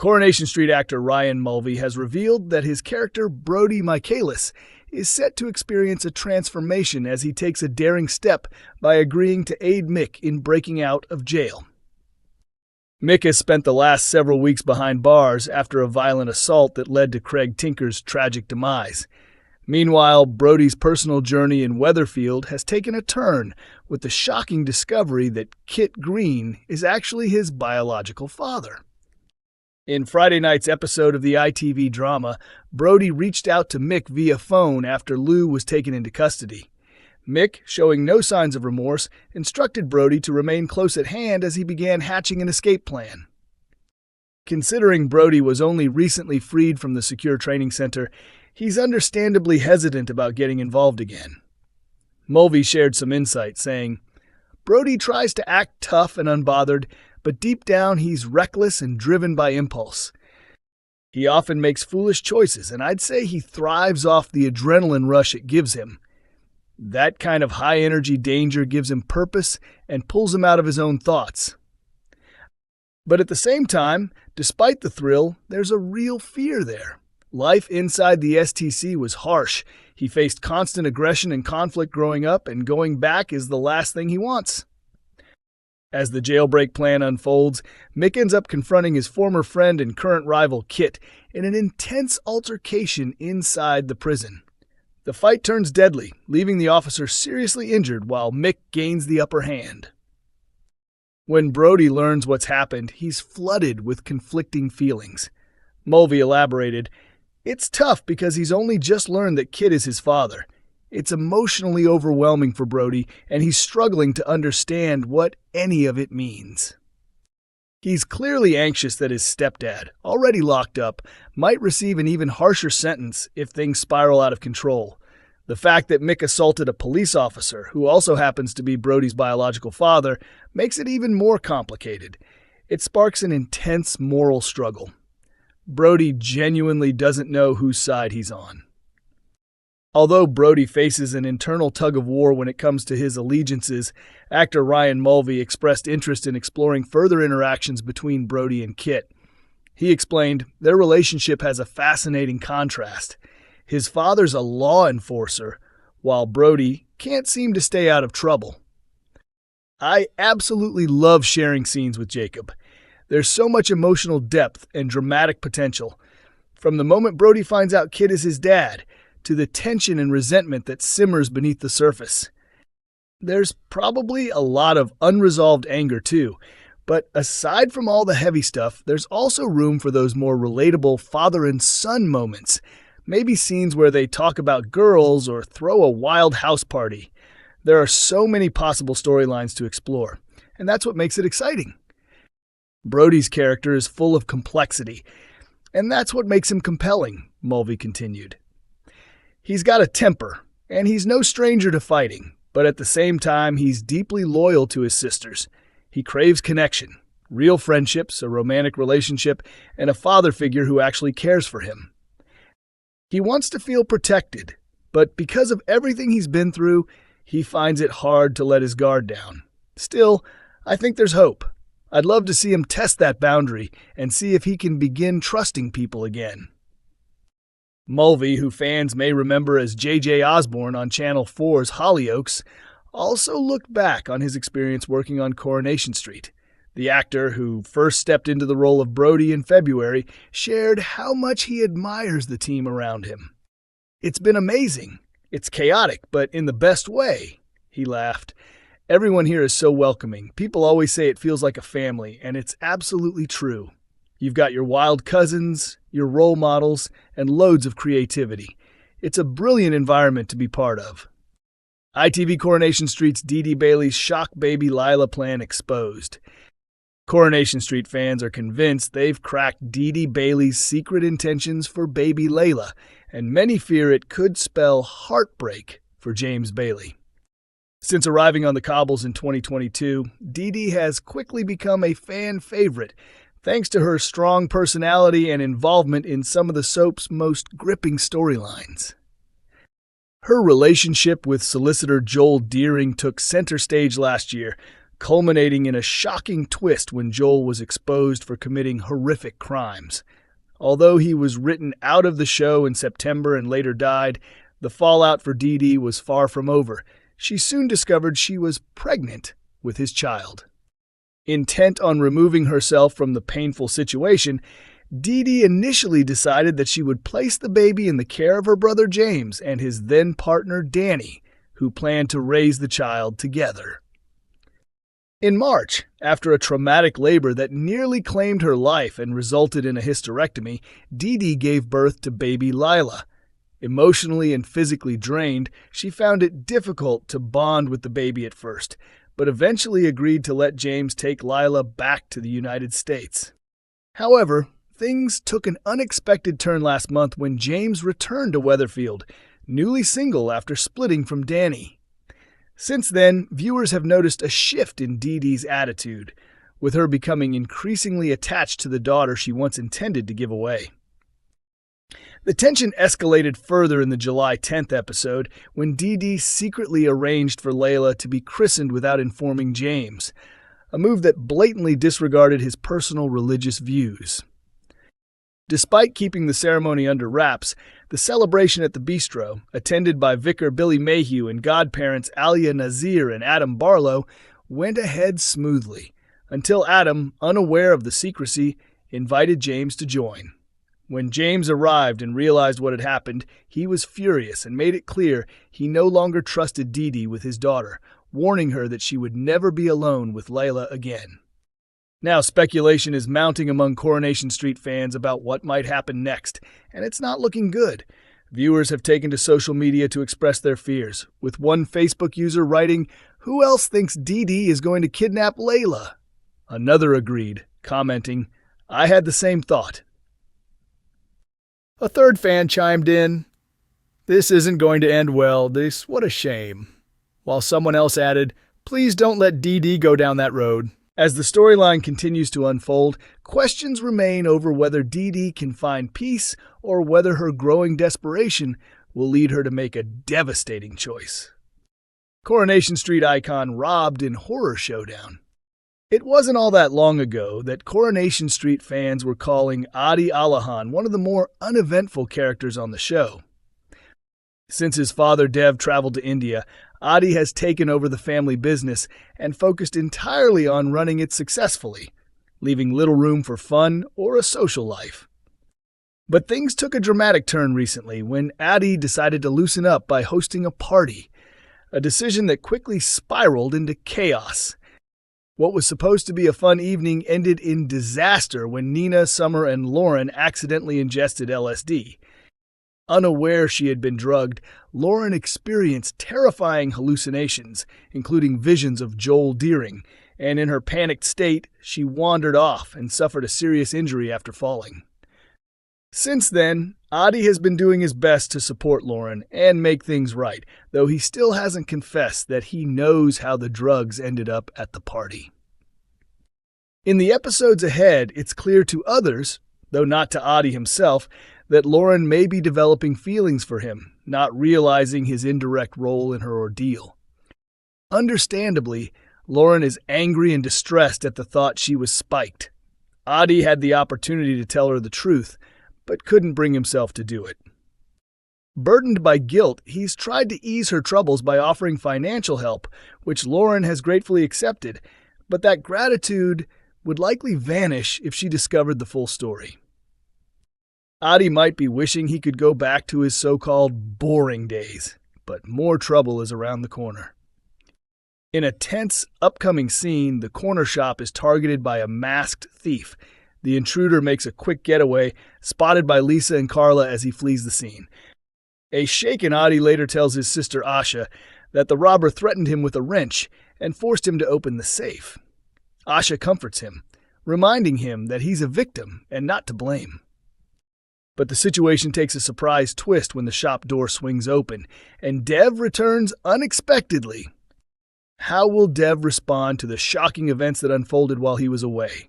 Coronation Street actor Ryan Mulvey has revealed that his character Brody Michaelis is set to experience a transformation as he takes a daring step by agreeing to aid Mick in breaking out of jail. Mick has spent the last several weeks behind bars after a violent assault that led to Craig Tinker's tragic demise. Meanwhile, Brody's personal journey in Weatherfield has taken a turn with the shocking discovery that Kit Green is actually his biological father. In Friday night's episode of the ITV drama, Brody reached out to Mick via phone after Lou was taken into custody. Mick, showing no signs of remorse, instructed Brody to remain close at hand as he began hatching an escape plan. Considering Brody was only recently freed from the secure training center, he's understandably hesitant about getting involved again. Mulvey shared some insight, saying, "Brody tries to act tough and unbothered, but deep down he's reckless and driven by impulse. He often makes foolish choices, and I'd say he thrives off the adrenaline rush it gives him. That kind of high-energy danger gives him purpose and pulls him out of his own thoughts. But at the same time, despite the thrill, there's a real fear there. Life inside the STC was harsh. He faced constant aggression and conflict growing up, and going back is the last thing he wants." As the jailbreak plan unfolds, Mick ends up confronting his former friend and current rival Kit in an intense altercation inside the prison. The fight turns deadly, leaving the officer seriously injured while Mick gains the upper hand. When Brody learns what's happened, he's flooded with conflicting feelings. Mulvey elaborated, "It's tough because he's only just learned that Kit is his father. It's emotionally overwhelming for Brody, and he's struggling to understand what any of it means. He's clearly anxious that his stepdad, already locked up, might receive an even harsher sentence if things spiral out of control. The fact that Mick assaulted a police officer, who also happens to be Brody's biological father, makes it even more complicated. It sparks an intense moral struggle. Brody genuinely doesn't know whose side he's on. Although Brody faces an internal tug-of-war when it comes to his allegiances, actor Ryan Mulvey expressed interest in exploring further interactions between Brody and Kit. He explained, their relationship has a fascinating contrast. His father's a law enforcer, while Brody can't seem to stay out of trouble. "I absolutely love sharing scenes with Jacob. There's so much emotional depth and dramatic potential. From the moment Brody finds out Kit is his dad, to the tension and resentment that simmers beneath the surface. There's probably a lot of unresolved anger too, but aside from all the heavy stuff, there's also room for those more relatable father and son moments, maybe scenes where they talk about girls or throw a wild house party. There are so many possible storylines to explore, and that's what makes it exciting. Brody's character is full of complexity, and that's what makes him compelling," Mulvey continued. "He's got a temper, and he's no stranger to fighting, but at the same time, he's deeply loyal to his sisters. He craves connection, real friendships, a romantic relationship, and a father figure who actually cares for him. He wants to feel protected, but because of everything he's been through, he finds it hard to let his guard down. Still, I think there's hope. I'd love to see him test that boundary and see if he can begin trusting people again." Mulvey, who fans may remember as J.J. Osborne on Channel 4's Hollyoaks, also looked back on his experience working on Coronation Street. The actor, who first stepped into the role of Brody in February, shared how much he admires the team around him. "It's been amazing. It's chaotic, but in the best way," he laughed. "Everyone here is so welcoming. People always say it feels like a family, and it's absolutely true. You've got your wild cousins, your role models, and loads of creativity. It's a brilliant environment to be part of." ITV Coronation Street's Dee Dee Bailey's shock baby Lila plan exposed. Coronation Street fans are convinced they've cracked Dee Dee Bailey's secret intentions for baby Layla, and many fear it could spell heartbreak for James Bailey. Since arriving on the cobbles in 2022, Dee Dee has quickly become a fan favorite, thanks to her strong personality and involvement in some of the soap's most gripping storylines. Her relationship with solicitor Joel Deering took center stage last year, culminating in a shocking twist when Joel was exposed for committing horrific crimes. Although he was written out of the show in September and later died, the fallout for Dee Dee was far from over. She soon discovered she was pregnant with his child. Intent on removing herself from the painful situation, Dee Dee initially decided that she would place the baby in the care of her brother James and his then-partner Danny, who planned to raise the child together. In March, after a traumatic labor that nearly claimed her life and resulted in a hysterectomy, Dee Dee gave birth to baby Lila. Emotionally and physically drained, she found it difficult to bond with the baby at first, but eventually agreed to let James take Lila back to the United States. However, things took an unexpected turn last month when James returned to Weatherfield, newly single after splitting from Danny. Since then, viewers have noticed a shift in Dee Dee's attitude, with her becoming increasingly attached to the daughter she once intended to give away. The tension escalated further in the July 10th episode when Dee Dee secretly arranged for Layla to be christened without informing James, a move that blatantly disregarded his personal religious views. Despite keeping the ceremony under wraps, the celebration at the bistro, attended by Vicar Billy Mayhew and godparents Alia Nazir and Adam Barlow, went ahead smoothly, until Adam, unaware of the secrecy, invited James to join. When James arrived and realized what had happened, he was furious and made it clear he no longer trusted Dee Dee with his daughter, warning her that she would never be alone with Layla again. Now speculation is mounting among Coronation Street fans about what might happen next, and it's not looking good. Viewers have taken to social media to express their fears, with one Facebook user writing, "Who else thinks Dee Dee is going to kidnap Layla?" Another agreed, commenting, "I had the same thought." A third fan chimed in, "This isn't going to end well, what a shame." While someone else added, "Please don't let Dee Dee go down that road." As the storyline continues to unfold, questions remain over whether Dee Dee can find peace or whether her growing desperation will lead her to make a devastating choice. Coronation Street icon robbed in horror showdown. It wasn't all that long ago that Coronation Street fans were calling Adi Alahan one of the more uneventful characters on the show. Since his father Dev traveled to India, Adi has taken over the family business and focused entirely on running it successfully, leaving little room for fun or a social life. But things took a dramatic turn recently when Adi decided to loosen up by hosting a party, a decision that quickly spiraled into chaos. What was supposed to be a fun evening ended in disaster when Nina, Summer, and Lauren accidentally ingested LSD. Unaware she had been drugged, Lauren experienced terrifying hallucinations, including visions of Joel Deering, and in her panicked state, she wandered off and suffered a serious injury after falling. Since then, Adi has been doing his best to support Lauren and make things right, though he still hasn't confessed that he knows how the drugs ended up at the party. In the episodes ahead, it's clear to others, though not to Adi himself, that Lauren may be developing feelings for him, not realizing his indirect role in her ordeal. Understandably, Lauren is angry and distressed at the thought she was spiked. Adi had the opportunity to tell her the truth, but couldn't bring himself to do it. Burdened by guilt, he's tried to ease her troubles by offering financial help, which Lauren has gratefully accepted, but that gratitude would likely vanish if she discovered the full story. Adi might be wishing he could go back to his so-called boring days, but more trouble is around the corner. In a tense, upcoming scene, the corner shop is targeted by a masked thief. The intruder makes a quick getaway, spotted by Lisa and Carla as he flees the scene. A shaken Adi later tells his sister Asha that the robber threatened him with a wrench and forced him to open the safe. Asha comforts him, reminding him that he's a victim and not to blame. But the situation takes a surprise twist when the shop door swings open, and Dev returns unexpectedly. How will Dev respond to the shocking events that unfolded while he was away?